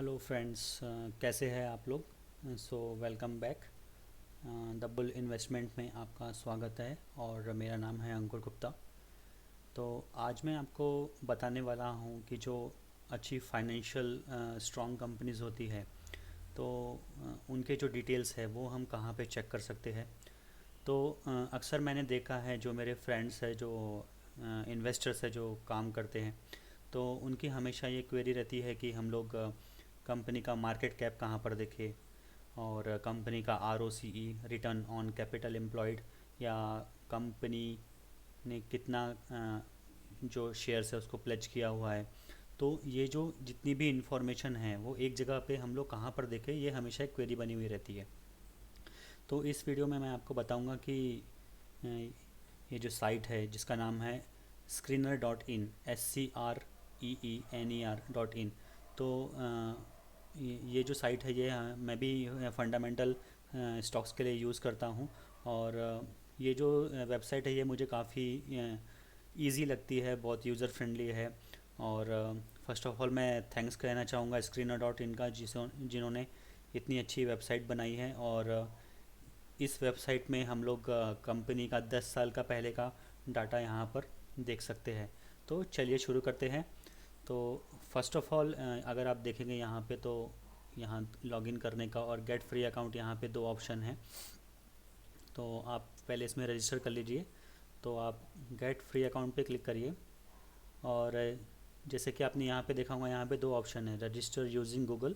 Hello friends, कैसे हैं आप लोग। Welcome back. The bull investment में आपका स्वागत है और मेरा नाम है अंकुर गुप्ता। तो आज मैं आपको बताने वाला हूँ कि जो अच्छी फाइनेंशियल स्ट्रॉन्ग कंपनीज होती है, तो उनके जो डिटेल्स है वो हम कहाँ पे चेक कर सकते हैं। तो अक्सर मैंने देखा है, जो मेरे फ्रेंड्स है, जो इन्वेस्टर्स है, जो काम करते हैं, तो उनकी हमेशा ये क्वेरी रहती है कि हम लोग कंपनी का मार्केट कैप कहाँ पर देखें, और कंपनी का R O C E, return on capital employed, या कंपनी ने कितना जो शेयर्स है उसको प्लेज किया हुआ है। तो ये जो जितनी भी इंफॉर्मेशन है वो एक जगह पे हम लोग कहाँ पर देखें, ये हमेशा एक क्वेरी बनी हुई रहती है। तो इस वीडियो में मैं आपको बताऊंगा कि अ, ये जो साइट है जिसका नाम है screener.in, SCREENER.in। तो ये जो साइट है, ये मैं भी फंडामेंटल स्टॉक्स के लिए यूज़ करता हूँ। और ये जो वेबसाइट है ये मुझे काफ़ी इजी लगती है, बहुत यूज़र फ्रेंडली है। और फर्स्ट ऑफ ऑल मैं थैंक्स कहना चाहूँगा screener.in का, जिन्होंने इतनी अच्छी वेबसाइट बनाई है। और इस वेबसाइट में हम लोग कंपनी का 10 साल का पहले का डाटा यहाँ पर देख सकते हैं। तो चलिए शुरू करते हैं। तो फर्स्ट ऑफ ऑल अगर आप देखेंगे यहाँ पे, तो यहाँ लॉगिन करने का और गेट फ्री अकाउंट, यहाँ पे दो ऑप्शन है। तो आप पहले इसमें रजिस्टर कर लीजिए। तो आप गेट फ्री अकाउंट पे क्लिक करिए। और जैसे कि आपने यहाँ पे देखा होगा, यहाँ पे दो ऑप्शन है, रजिस्टर यूजिंग गूगल,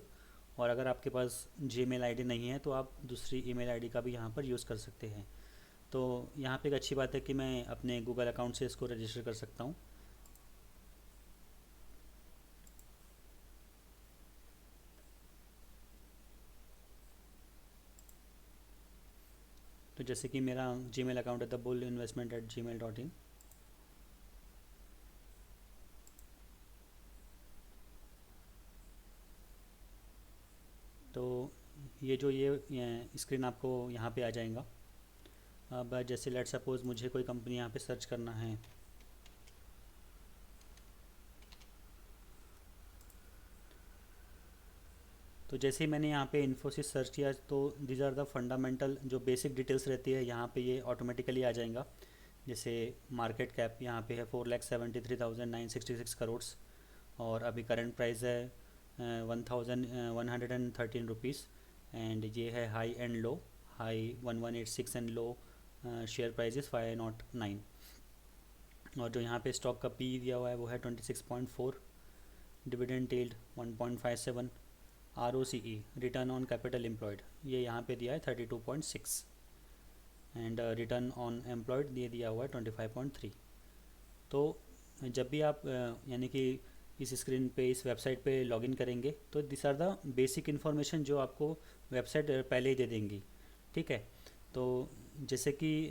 और अगर आपके पास जीमेल आईडी नहीं है तो आप दूसरी ईमेल आईडी का भी यहाँ पर यूज़ कर सकते हैं। तो यहाँ पे एक अच्छी बात है कि मैं अपने गूगल अकाउंट से इसको रजिस्टर कर सकता हूँ। तो जैसे कि मेरा जीमेल अकाउंट है thebull.investment@gmail.in। तो ये स्क्रीन आपको यहाँ पे आ जाएगा। अब जैसे लेट सपोज़ मुझे कोई कंपनी यहाँ पे सर्च करना है। तो जैसे ही मैंने यहाँ पे इन्फोसिस सर्च किया, तो दीज आर द फंडामेंटल जो बेसिक डिटेल्स रहती है, यहाँ पे ये ऑटोमेटिकली आ जाएगा। जैसे मार्केट कैप यहाँ पे है 4,73,966 करोड़, और अभी करंट प्राइस है 1,113 रुपीज़। एंड ये है high and low, high 1186 and low share price is 509। और जो यहाँ पे स्टॉक का पी दिया हुआ है वो है 26.4, dividend yield 1.57, R O C E, return on capital employed, ये यहाँ पे दिया है 32.6, एंड रिटर्न ऑन एम्प्लॉयड ये दिया हुआ है 25.3। तो जब भी आप यानी कि इस स्क्रीन पे, इस वेबसाइट पे लॉगिन करेंगे, तो this are the basic information जो आपको वेबसाइट पहले ही दे देंगी। ठीक है। तो जैसे कि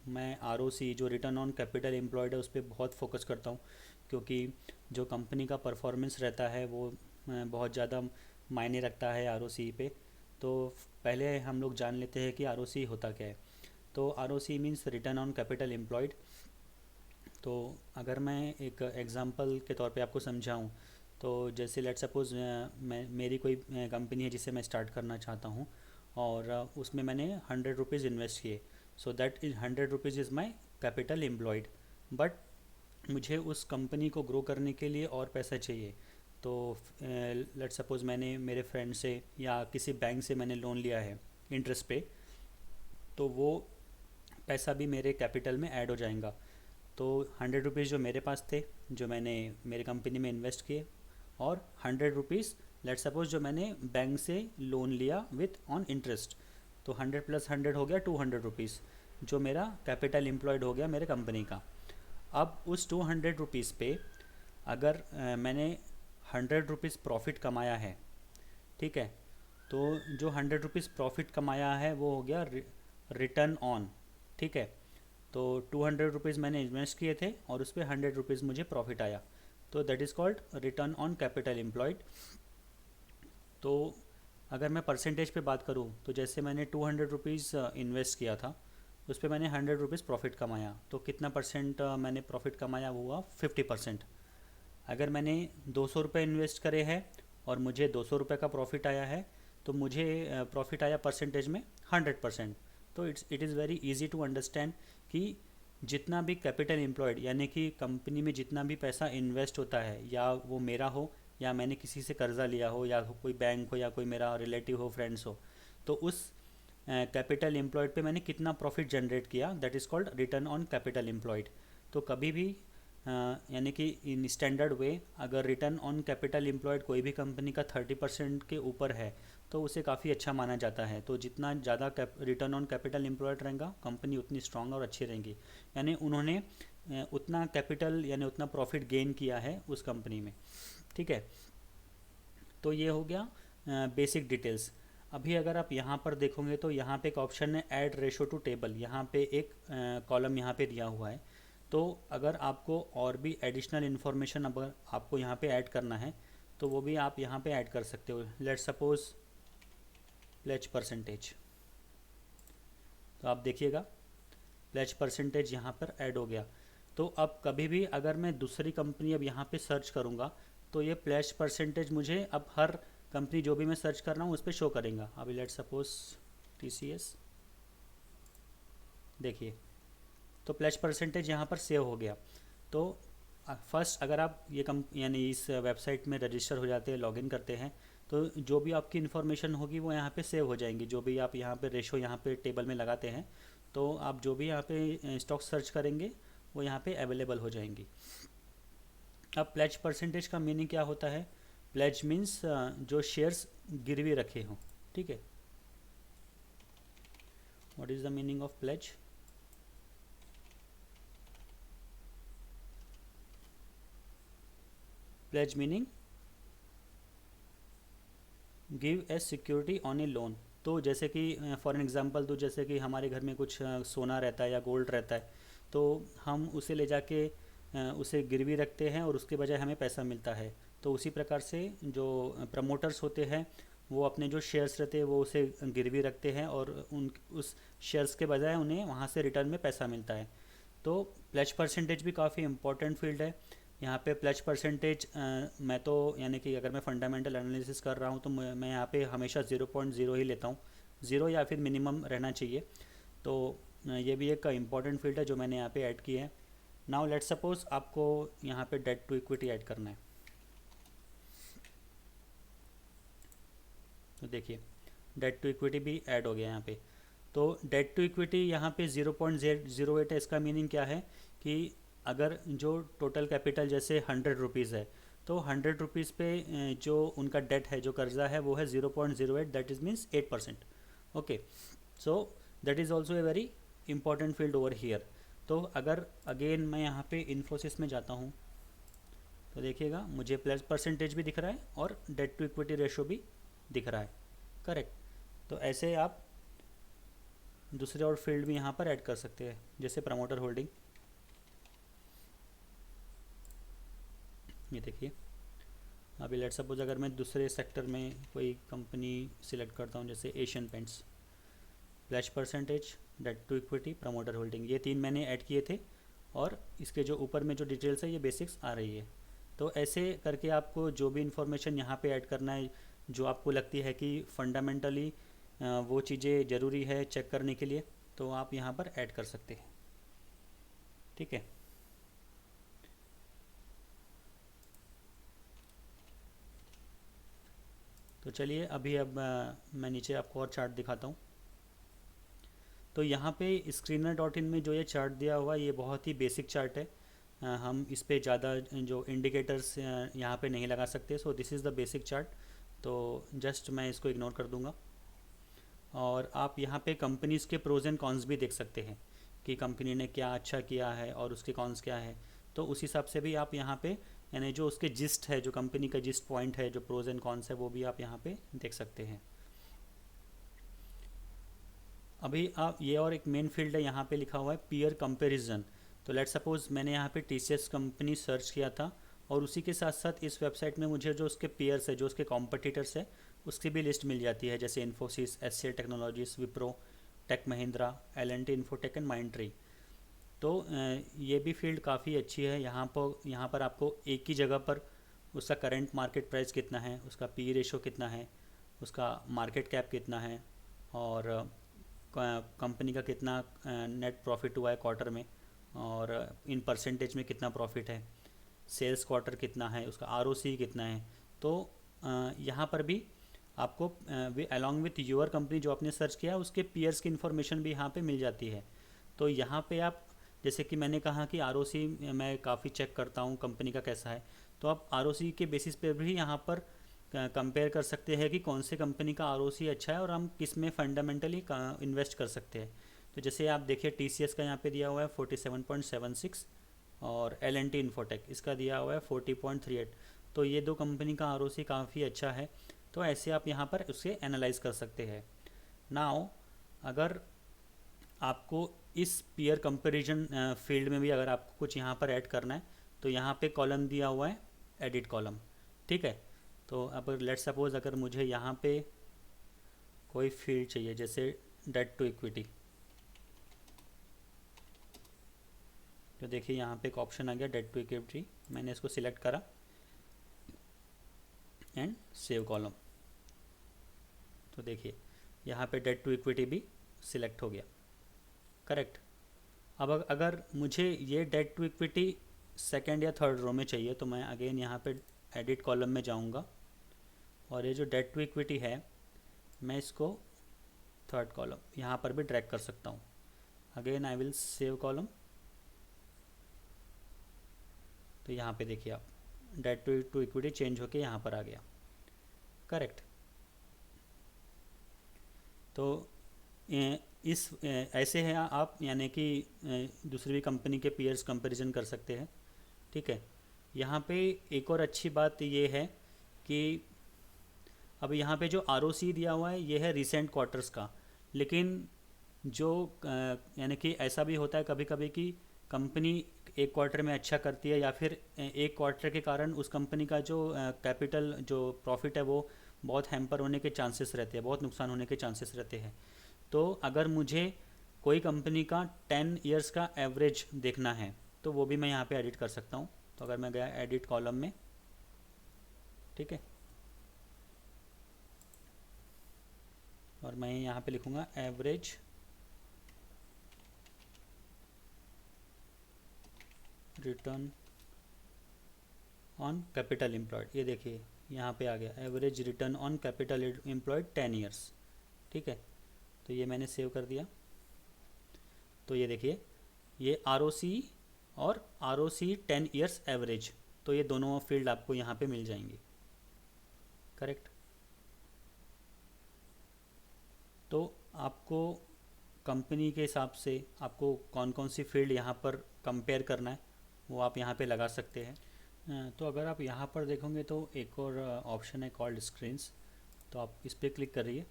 मैं आर ओ सी, जो रिटर्न ऑन कैपिटल एम्प्लॉयड है, उस पर बहुत फोकस करता हूँ, क्योंकि जो कंपनी का परफॉर्मेंस रहता है वो बहुत ज़्यादा मायने रखता है आर ओ सी पे। तो पहले हम लोग जान लेते हैं कि आर ओ सी होता क्या है। तो R O C means return on capital employed. तो अगर मैं एक एग्ज़ाम्पल के तौर पे आपको समझाऊँ, तो जैसे लेट सपोज़ मैं मेरी कोई कंपनी है जिसे मैं स्टार्ट करना चाहता हूँ, और उसमें मैंने 100 रुपीज़ इन्वेस्ट किए। So that is 100 rupees is my capital employed. But मुझे उस कंपनी को ग्रो करने के लिए और पैसा चाहिए। तो लेट सपोज़ मैंने मेरे फ्रेंड से या किसी बैंक से मैंने लोन लिया है इंटरेस्ट पे, तो वो पैसा भी मेरे कैपिटल में ऐड हो जाएगा। तो 100 रुपीज़ जो मेरे पास थे, जो मैंने मेरे कंपनी में इन्वेस्ट किए, और 100 रुपीज़ लेट सपोज जो मैंने बैंक से लोन लिया विथ ऑन इंटरेस्ट, तो 100 + 100 हो गया 200 रुपीज़, जो मेरा कैपिटल एम्प्लॉयड हो गया मेरे कंपनी का। अब उस 200 रुपीज़ पे अगर मैंने 100 रुपीज़ प्रॉफिट कमाया है, ठीक है, तो जो 100 रुपीज़ प्रॉफिट कमाया है वो हो गया रिटर्न ऑन। ठीक है। तो 200 रुपीज़ मैंने इन्वेस्ट किए थे और उस पर 100 रुपीज़ मुझे प्रॉफिट आया, तो that is called return on capital employed. तो अगर मैं परसेंटेज पे बात करूँ, तो जैसे मैंने 200 रुपीज़ इन्वेस्ट किया था, उस पर मैंने 100 रुपीज़ प्रॉफिट कमाया, तो कितना परसेंट मैंने प्रॉफिट कमाया, वो हुआ 50%। अगर मैंने 200 रुपये इन्वेस्ट करे हैं और मुझे 200 रुपये का प्रॉफिट आया है, तो मुझे प्रॉफिट आया परसेंटेज में 100%। तो it is very easy to understand कि जितना भी कैपिटल एम्प्लॉयड यानी कि कंपनी में जितना भी पैसा इन्वेस्ट होता है, या वो मेरा हो या मैंने किसी से कर्ज़ा लिया हो या कोई बैंक हो या कोई मेरा रिलेटिव हो, फ्रेंड्स हो, तो उस कैपिटल एम्प्लॉयड पे मैंने कितना प्रॉफिट जनरेट किया, that is called return on capital employed. तो कभी भी यानी कि इन स्टैंडर्ड वे अगर रिटर्न ऑन कैपिटल एम्प्लॉयड कोई भी कंपनी का 30% के ऊपर है तो उसे काफ़ी अच्छा माना जाता है। तो जितना ज़्यादा रिटर्न ऑन कैपिटल एम्प्लॉयड रहेगा, कंपनी उतनी स्ट्रांग और अच्छी रहेंगी। यानी उन्होंने उतना कैपिटल यानी उतना प्रॉफिट गेन किया है उस कंपनी में। ठीक है, तो ये हो गया बेसिक डिटेल्स। अभी अगर आप यहाँ पर देखोगे तो यहाँ पे एक ऑप्शन है ऐड रेशो टू टेबल, यहाँ पे एक कॉलम यहाँ पे दिया हुआ है। तो अगर आपको और भी एडिशनल इन्फॉर्मेशन अगर आपको यहाँ पे ऐड करना है तो वो भी आप यहाँ पे ऐड कर सकते हो। लेट्स सपोज प्लेज परसेंटेज, तो आप देखिएगा प्लेज परसेंटेज यहाँ पर ऐड हो गया। तो अब कभी भी अगर मैं दूसरी कंपनी अब यहाँ पे सर्च करूँगा तो ये प्लेज परसेंटेज मुझे अब हर कंपनी जो भी मैं सर्च कर रहा हूँ उस पर शो करेगा। अभी लेट्स सपोज TCS, देखिए तो प्लेज परसेंटेज यहाँ पर सेव हो गया। तो फर्स्ट अगर आप ये यानी इस वेबसाइट में रजिस्टर हो जाते हैं, लॉगिन करते हैं, तो जो भी आपकी इन्फॉर्मेशन होगी वो यहाँ पे सेव हो जाएंगी। जो भी आप यहाँ पे रेशो यहाँ पे टेबल में लगाते हैं तो आप जो भी यहाँ पे स्टॉक सर्च करेंगे वो यहाँ पे अवेलेबल हो जाएंगी। अब प्लेज परसेंटेज का मीनिंग क्या होता है? प्लेज मीन्स जो शेयर्स गिरवी रखे हों। ठीक है, what is the meaning of pledge? Pledge meaning give as security on a loan. तो जैसे कि फॉर एन एग्जांपल, तो जैसे कि हमारे घर में कुछ सोना रहता है या गोल्ड रहता है, तो हम उसे ले जाके उसे गिरवी रखते हैं और उसके बजाय हमें पैसा मिलता है। तो उसी प्रकार से जो प्रमोटर्स होते हैं वो अपने जो शेयर्स रहते हैं वो उसे गिरवी रखते हैं और उस शेयर्स के बजाय उन्हें वहाँ से रिटर्न में पैसा मिलता है। तो प्लेज परसेंटेज भी काफ़ी इंपॉर्टेंट फील्ड है। यहाँ पे प्लेज परसेंटेज मैं तो यानी कि अगर मैं फंडामेंटल एनालिसिस कर रहा हूँ तो मैं यहाँ पे हमेशा 0.0 ही लेता हूँ, 0 या फिर मिनिमम रहना चाहिए। तो ये भी एक इम्पॉर्टेंट फील्ड है जो मैंने यहाँ पे ऐड की है। नाउ लेट्स सपोज आपको यहाँ पे डेट टू इक्विटी ऐड करना है, तो देखिए डेट टू इक्विटी भी ऐड हो गया यहाँ पे। तो डेट टू इक्विटी यहाँ पे 0.08 है। इसका मीनिंग क्या है कि अगर जो टोटल कैपिटल जैसे 100 रुपीज़ है तो 100 रुपीज़ पे जो उनका डेट है, जो कर्जा है, वो है 0.08, that is means 8%। Okay, so that is also a very important field over here. तो अगर अगेन मैं यहाँ पे इन्फोसिस में जाता हूँ तो देखिएगा मुझे प्लस परसेंटेज भी दिख रहा है और डेट टू इक्विटी रेशो भी दिख रहा है। करेक्ट। तो ऐसे आप दूसरे और फील्ड भी यहाँ पर ऐड कर सकते हैं, जैसे प्रमोटर होल्डिंग। ये देखिए, अभी लेट सपोज अगर मैं दूसरे सेक्टर में कोई कंपनी सिलेक्ट करता हूँ जैसे Asian Paints, pledge percentage, debt to equity, promoter holding, ये 3 मैंने ऐड किए थे और इसके जो ऊपर में जो डिटेल्स है ये बेसिक्स आ रही है। तो ऐसे करके आपको जो भी इंफॉर्मेशन यहाँ पे ऐड करना है, जो आपको लगती है कि फंडामेंटली वो चीज़ें ज़रूरी है चेक करने के लिए, तो आप यहाँ पर ऐड कर सकते हैं। ठीक है, तो चलिए अभी अब मैं नीचे आपको और चार्ट दिखाता हूँ। तो यहाँ पे screener.in में जो ये चार्ट दिया हुआ है ये बहुत ही बेसिक चार्ट है। हम इस पे ज़्यादा जो इंडिकेटर्स यहाँ पे नहीं लगा सकते। So this is the basic chart, तो जस्ट मैं इसको इग्नोर कर दूँगा। और आप यहाँ पे कंपनीज़ के प्रोज एंड कॉन्स भी देख सकते हैं कि कंपनी ने क्या अच्छा किया है और उसके कॉन्स क्या है। तो उस हिसाब से भी आप यहाँ पे यानी जो उसके जिस्ट है, जो कंपनी का जिस्ट पॉइंट है, जो प्रोज एंड कॉन्स है, वो भी आप यहाँ पे देख सकते हैं। अभी आप ये और एक मेन फील्ड है, यहाँ पे लिखा हुआ है पीयर कंपैरिजन। तो लेट्स सपोज मैंने यहाँ पे TCS कंपनी सर्च किया था और उसी के साथ साथ इस वेबसाइट में मुझे जो उसके पीयर्स है, जो उसके कॉम्पिटिटर्स है, उसकी भी लिस्ट मिल जाती है, जैसे Infosys, HCL technologies, Wipro, Tech Mahindra, L&T Infotech and Mindtree. तो ये भी फील्ड काफ़ी अच्छी है। यहाँ पर आपको एक ही जगह पर उसका करंट मार्केट प्राइस कितना है, उसका पी रेशो कितना है, उसका मार्केट कैप कितना है, और कंपनी का कितना नेट प्रॉफिट हुआ है क्वार्टर में, और इन परसेंटेज में कितना प्रॉफिट है, सेल्स क्वार्टर कितना है, उसका आरओसी कितना है। तो यहाँ पर भी आपको अलॉन्ग विथ यूर कंपनी जो आपने सर्च किया उसके पीयर्स की इन्फॉर्मेशन भी यहाँ पे मिल जाती है। तो यहाँ पे आप, जैसे कि मैंने कहा कि आरओसी मैं काफ़ी चेक करता हूँ कंपनी का कैसा है, तो आप आरओसी के बेसिस पे भी यहाँ पर कंपेयर कर सकते हैं कि कौन से कंपनी का आरओसी अच्छा है और हम किस में फंडामेंटली इन्वेस्ट कर सकते हैं। तो जैसे आप देखिए टीसीएस का यहाँ पे दिया हुआ है 47.76, और एल एन टी इन्फोटेक इसका दिया हुआ है 40.38। तो ये दो कंपनी का आरओसी काफ़ी अच्छा है। तो ऐसे आप यहाँ पर उससे एनालाइज कर सकते हैं। नाउ अगर आपको इस पीयर कंपैरिजन फील्ड में भी अगर आपको कुछ यहाँ पर ऐड करना है, तो यहाँ पे कॉलम दिया हुआ है एडिट कॉलम, ठीक है। तो अब लेट्स सपोज अगर मुझे यहाँ पे कोई फील्ड चाहिए जैसे डेट टू इक्विटी, तो देखिए यहाँ पे एक ऑप्शन आ गया डेट टू इक्विटी, मैंने इसको सिलेक्ट करा एंड सेव कॉलम। तो देखिए यहाँ पे डेट टू इक्विटी भी सिलेक्ट हो गया, करेक्ट। अब अगर मुझे ये डेट टू इक्विटी सेकंड या थर्ड रो में चाहिए, तो मैं अगेन यहाँ पे एडिट कॉलम में जाऊँगा, और ये जो डेट टू इक्विटी है मैं इसको थर्ड कॉलम यहाँ पर भी ड्रैग कर सकता हूँ। Again I will save column. तो यहाँ पे देखिए आप डेट टू इक्विटी चेंज होके यहाँ पर आ गया, करेक्ट। तो इस ऐसे है आप यानी कि दूसरी भी कंपनी के पीयर्स कंपैरिजन कर सकते हैं, ठीक है। यहाँ पे एक और अच्छी बात ये है कि अब यहाँ पे जो आरओसी दिया हुआ है ये है रिसेंट क्वार्टर्स का, लेकिन जो यानी कि ऐसा भी होता है कभी कभी कि कंपनी एक क्वार्टर में अच्छा करती है, या फिर एक क्वार्टर के कारण उस कंपनी का जो कैपिटल जो प्रॉफिट है वो बहुत हैम्पर होने के चांसेस रहते हैं, बहुत नुकसान होने के चांसेस रहते हैं। तो अगर मुझे कोई कंपनी का 10 इयर्स का एवरेज देखना है तो वो भी मैं यहाँ पे एडिट कर सकता हूँ। तो अगर मैं गया एडिट कॉलम में, ठीक है, और मैं यहाँ पे लिखूँगा average return on capital employed, ये देखिए यहाँ पे आ गया average return on capital employed 10 years, ठीक है। तो ये मैंने सेव कर दिया। तो ये देखिए ये आरओसी और आरओसी 10 इयर्स एवरेज, तो ये दोनों फील्ड आपको यहाँ पे मिल जाएंगी, करेक्ट। तो आपको कंपनी के हिसाब से आपको कौन कौन सी फील्ड यहाँ पर कंपेयर करना है वो आप यहाँ पे लगा सकते हैं। तो अगर आप यहाँ पर देखोगे तो एक और ऑप्शन है कॉल्ड स्क्रीन्स, तो आप इस पर क्लिक करिए।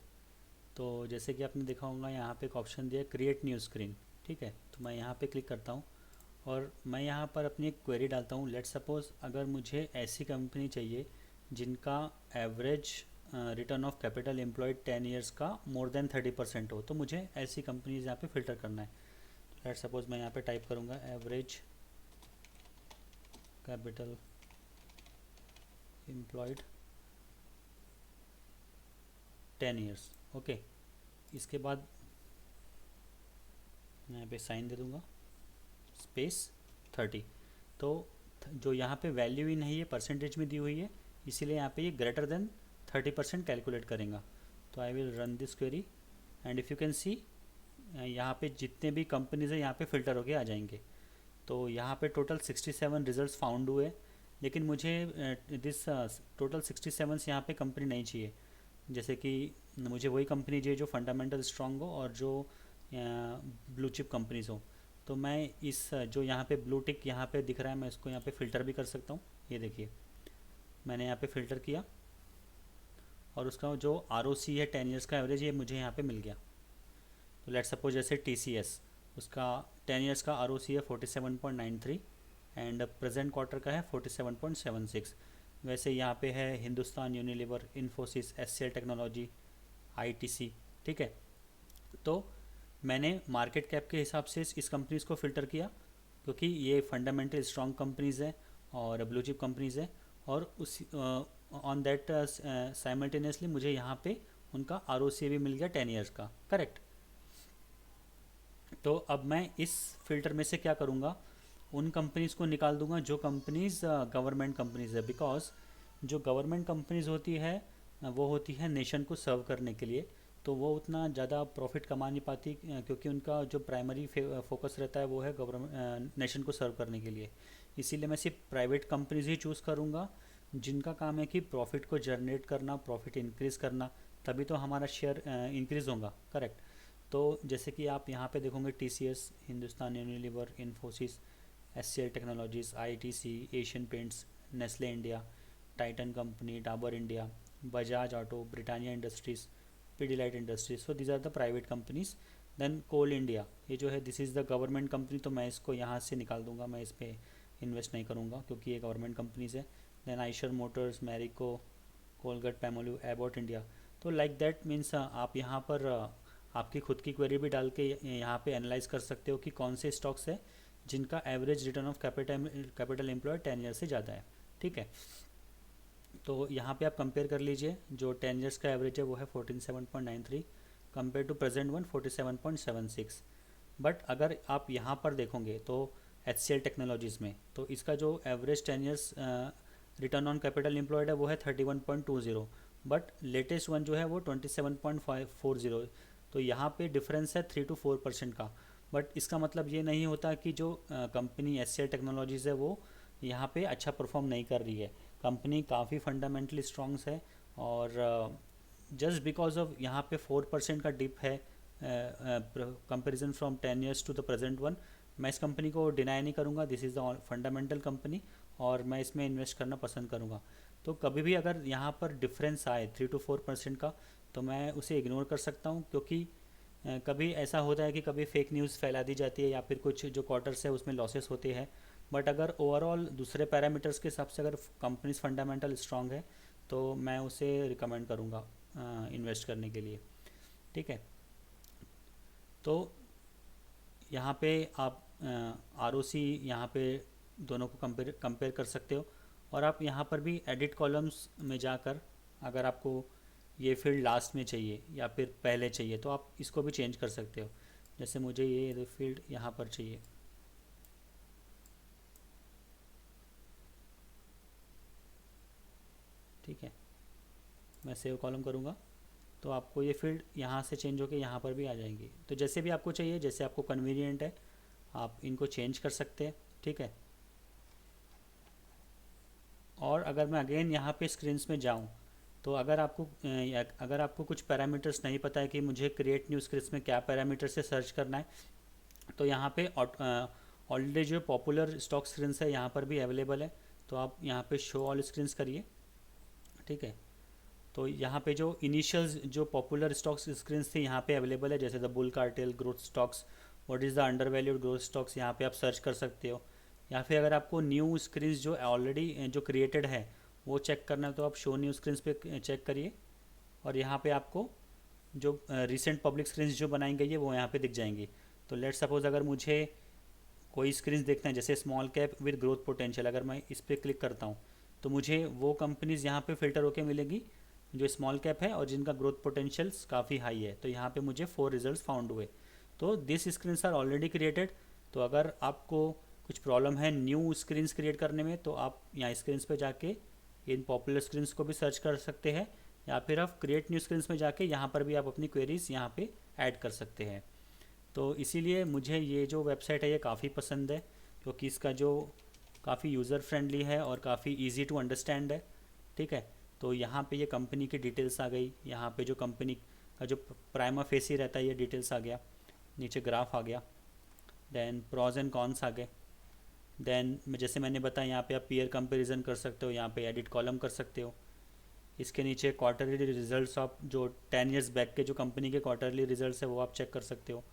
तो जैसे कि आपने देखा होगा यहाँ पे एक ऑप्शन दिया क्रिएट न्यू स्क्रीन, ठीक है। तो मैं यहाँ पे क्लिक करता हूँ और मैं यहाँ पर अपनी एक क्वेरी डालता हूँ। लेट्स सपोज अगर मुझे ऐसी कंपनी चाहिए जिनका average return of capital employed 10 years का मोर देन 30% हो, तो मुझे ऐसी कंपनीज यहाँ पे फिल्टर करना है। लेट्स सपोज मैं यहाँ पे टाइप करूँगा average capital employed 10 years, okay. इसके बाद मैं यहाँ पे साइन दे दूँगा स्पेस 30। तो जो यहाँ पे वैल्यू ही नहीं है परसेंटेज में दी हुई है, इसीलिए यहाँ पे ये ग्रेटर देन 30% कैलकुलेट करेगा। तो I will run this query and if you can see यहाँ पे जितने भी कंपनीज है यहाँ पे फ़िल्टर होके आ जाएंगे। तो यहाँ पे टोटल 67 रिजल्ट्स फाउंड हुए, लेकिन मुझे दिस टोटल 67 यहाँ पे कंपनी नहीं चाहिए। जैसे कि मुझे वही कंपनी चाहिए जो फंडामेंटल स्ट्रॉन्ग हो और जो ब्लू चिप कंपनीज हो। तो मैं इस जो यहाँ पे ब्लू टिक यहाँ पे दिख रहा है मैं इसको यहाँ पे फ़िल्टर भी कर सकता हूँ। ये देखिए मैंने यहाँ पे फ़िल्टर किया और उसका जो आरओसी है 10 इयर्स का एवरेज ये मुझे यहाँ पे मिल गया। तो लेट्स सपोज जैसे टीसीएस उसका 10 इयर्स का आरओसी है 47.93 एंड प्रेजेंट क्वार्टर का है 47.76। वैसे यहाँ पे है Hindustan Unilever, Infosys, HCL technology, ITC, ठीक है। तो मैंने मार्केट कैप के हिसाब से इस कंपनीज़ को फ़िल्टर किया क्योंकि ये फंडामेंटल स्ट्रॉन्ग कंपनीज़ हैं और ब्लू चिप कंपनीज़ हैं, और उस ऑन दैट साइमल्टेनियसली मुझे यहाँ पे उनका ROCA भी मिल गया 10 ईयर्स का, करेक्ट। तो अब मैं इस फिल्टर में से क्या करूँगा, उन कंपनीज़ को निकाल दूंगा जो कंपनीज़ गवर्नमेंट कंपनीज़ है, बिकॉज जो गवर्नमेंट कंपनीज़ होती है वो होती है नेशन को सर्व करने के लिए, तो वो उतना ज़्यादा प्रॉफिट कमा नहीं पाती क्योंकि उनका जो प्राइमरी फोकस रहता है वो है गवर्नमेंट नेशन को सर्व करने के लिए। इसीलिए मैं सिर्फ प्राइवेट कंपनीज ही चूज़ करूँगा जिनका काम है कि प्रॉफिट को जनरेट करना, प्रॉफिट इंक्रीज़ करना, तभी तो हमारा शेयर इंक्रीज़ होगा, करेक्ट। तो जैसे कि आप यहाँ पे देखोगे TCS, Hindustan Unilever, Infosys, SCL technologies, ITC, Asian Paints, Nestle India, Titan Company, Dabur India, Bajaj Auto, Britannia Industries, Pidilite Industries. So these are the private companies. Then Coal India, ये जो है this is the government company, तो मैं इसको यहाँ से निकाल दूंगा, मैं इस पर इन्वेस्ट नहीं करूँगा क्योंकि ये गवर्नमेंट कंपनीज है। Then Eicher Motors, Marico, Colgate Palmolive, Abbott India. तो लाइक दैट मीन्स आप यहाँ पर आपकी खुद की क्वेरी भी डाल के यहाँ पे एनालाइज कर सकते हो कि कौन से स्टॉक्स है जिनका average return of capital employed 10 year से ज़्यादा है, ठीक है। तो यहाँ पे आप कंपेयर कर लीजिए, जो 10 ईयर्स का एवरेज है वो है 47.93 कंपेयर टू प्रेजेंट वन 47.76। बट अगर आप यहाँ पर देखोगे तो HCL टेक्नोलॉजीज़ में, तो इसका जो average 10 years return on capital employed है वो है 31.20, बट लेटेस्ट वन जो है वो 27.40। तो यहाँ पे डिफरेंस है 3 to 4% का। बट इसका मतलब ये नहीं होता कि जो कंपनी HCL टेक्नोलॉजीज़ है वो यहाँ पे अच्छा परफॉर्म नहीं कर रही है। कंपनी काफ़ी फंडामेंटली स्ट्रॉन्ग्स है, और जस्ट बिकॉज ऑफ यहाँ पे 4% का डिप है comparison from 10 years to the present one, मैं इस कंपनी को डिनाई नहीं करूँगा, this is the fundamental company, और मैं इसमें इन्वेस्ट करना पसंद करूँगा। तो कभी भी अगर यहाँ पर डिफरेंस आए 3 to 4% का, तो मैं उसे इग्नोर कर सकता हूँ, क्योंकि कभी ऐसा होता है कि कभी फेक न्यूज़ फैला दी जाती है या फिर कुछ जो क्वार्टर्स है उसमें लॉसेस होते हैं। बट अगर ओवरऑल दूसरे पैरामीटर्स के हिसाब से अगर कंपनीज फंडामेंटल स्ट्रांग है तो मैं उसे रिकमेंड करूँगा इन्वेस्ट करने के लिए, ठीक है। तो यहाँ पे आप ROC यहाँ पे दोनों को कंपेयर कर सकते हो, और आप यहाँ पर भी एडिट कॉलम्स में जाकर अगर आपको ये फील्ड लास्ट में चाहिए या फिर पहले चाहिए तो आप इसको भी चेंज कर सकते हो। जैसे मुझे ये फील्ड यहाँ पर चाहिए, ठीक है, मैं सेव कॉलम करूँगा तो आपको ये फील्ड यहाँ से चेंज होकर यहाँ पर भी आ जाएंगी। तो जैसे भी आपको चाहिए, जैसे आपको कन्वीनियंट है, आप इनको चेंज कर सकते हैं, ठीक है। और अगर मैं अगेन यहाँ पे स्क्रीन्स में जाऊँ, तो अगर आपको कुछ पैरामीटर्स नहीं पता है कि मुझे क्रिएट न्यू स्क्रिप्ट्स में क्या पैरामीटर से सर्च करना है, तो यहाँ पे ऑलरेडी जो पॉपुलर स्टॉक स्क्रीन्स है यहाँ पर भी अवेलेबल है, तो आप यहाँ पे शो ऑल स्क्रीन्स करिए, ठीक है। तो यहाँ पे जो इनिशियल जो पॉपुलर स्टॉक्स स्क्रीन्स थे यहाँ पे अवेलेबल है, जैसे the bull cartel, growth stocks, what is the under valued growth stocks, यहाँ पे आप सर्च कर सकते हो। या फिर अगर आपको न्यू स्क्रीन्स जो ऑलरेडी जो क्रिएटेड है वो चेक करना है तो आप शो न्यू स्क्रीन्स पे चेक करिए, और यहाँ पे आपको जो रिसेंट पब्लिक स्क्रीन्स जो बनाई गई है वो यहाँ पे दिख जाएंगी। तो लेट सपोज अगर मुझे कोई स्क्रीन्स देखना है जैसे small cap with growth potential, अगर मैं इस पर क्लिक करता हूँ तो मुझे वो कंपनीज यहाँ पे फिल्टर होके मिलेंगी जो स्मॉल कैप है और जिनका ग्रोथ पोटेंशियल्स काफ़ी हाई है। तो यहाँ पे मुझे 4 रिजल्ट्स फाउंड हुए। तो this screens are already created. तो अगर आपको कुछ प्रॉब्लम है न्यू स्क्रीन्स क्रिएट करने में, तो आप यहाँ स्क्रीन्स पे जाके इन पॉपुलर स्क्रीन्स को भी सर्च कर सकते हैं, या फिर आप क्रिएट न्यू स्क्रीन्स में जाके यहाँ पर भी आप अपनी क्वेरीज यहाँ पे ऐड कर सकते हैं। तो इसीलिए मुझे ये जो वेबसाइट है ये काफ़ी पसंद है, क्योंकि इसका जो काफ़ी यूज़र फ्रेंडली है और काफ़ी इजी टू अंडरस्टैंड है, ठीक है। तो यहाँ पे ये कंपनी की डिटेल्स आ गई, यहाँ पे जो कंपनी का जो प्राइमा फेसी रहता है ये डिटेल्स आ गया, नीचे ग्राफ आ गया, देन प्रॉज एंड कॉन्स आ गए, देन जैसे मैंने बताया यहाँ पे आप पीयर कंपैरिजन कर सकते हो, यहाँ पे एडिट कॉलम कर सकते हो। इसके नीचे क्वार्टरली रिजल्ट्स आप जो 10 ईयर्स बैक के जो कंपनी के क्वार्टरली रिजल्ट्स है वो आप चेक कर सकते हो।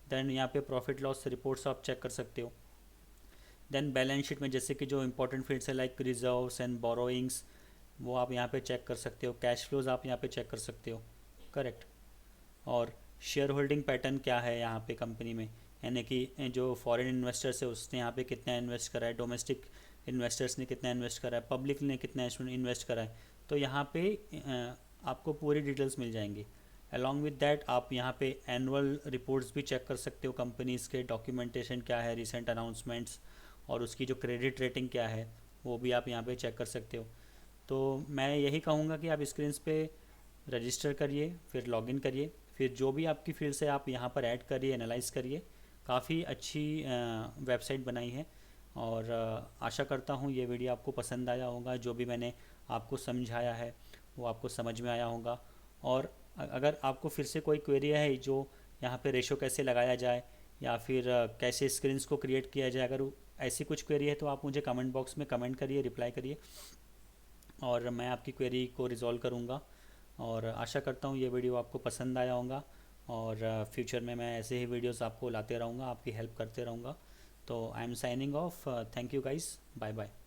देन यहाँ पे प्रॉफिट लॉस रिपोर्ट्स आप चेक कर सकते हो। देन बैलेंस शीट में जैसे कि जो इंपॉर्टेंट फील्ड्स है लाइक रिजर्व्स एंड बोरोइंग्स, वो आप यहाँ पे चेक कर सकते हो। कैश फ्लोज आप यहाँ पे चेक कर सकते हो, करेक्ट। और शेयर होल्डिंग पैटर्न क्या है यहाँ पे कंपनी में, यानी कि जो फॉरेन इन्वेस्टर्स है उसने यहाँ पे कितना इन्वेस्ट करा है, डोमेस्टिक इन्वेस्टर्स ने कितना इन्वेस्ट करा है, पब्लिक ने कितना इन्वेस्ट करा है। तो यहाँ पे आपको पूरी डिटेल्स मिल जाएंगी। अलॉन्ग विद दैट आप यहाँ पे एनुअल रिपोर्ट्स भी चेक कर सकते हो, कंपनीज़ के डॉक्यूमेंटेशन क्या है, रिसेंट अनाउंसमेंट्स, और उसकी जो क्रेडिट रेटिंग क्या है वो भी आप यहाँ पे चेक कर सकते हो। तो मैं यही कहूँगा कि आप स्क्रीन पे रजिस्टर करिए, फिर लॉगिन करिए, फिर जो भी आपकी फील्ड से आप यहाँ पर ऐड करिए, एनालाइज करिए। काफ़ी अच्छी वेबसाइट बनाई है, और आशा करता हूँ ये वीडियो आपको पसंद आया होगा। जो भी मैंने आपको समझाया है वो आपको समझ में आया होगा। और अगर आपको फिर से कोई क्वेरी है जो यहाँ पे रेशो कैसे लगाया जाए या फिर कैसे स्क्रीन्स को क्रिएट किया जाए, अगर ऐसी कुछ क्वेरी है तो आप मुझे कमेंट बॉक्स में कमेंट करिए, रिप्लाई करिए, और मैं आपकी क्वेरी को रिजॉल्व करूँगा। और आशा करता हूँ ये वीडियो आपको पसंद आया होगा, और फ्यूचर में मैं ऐसे ही वीडियोस आपको लाते रहूँगा, आपकी हेल्प करते रहूँगा। तो I am signing off. Thank you guys, bye bye.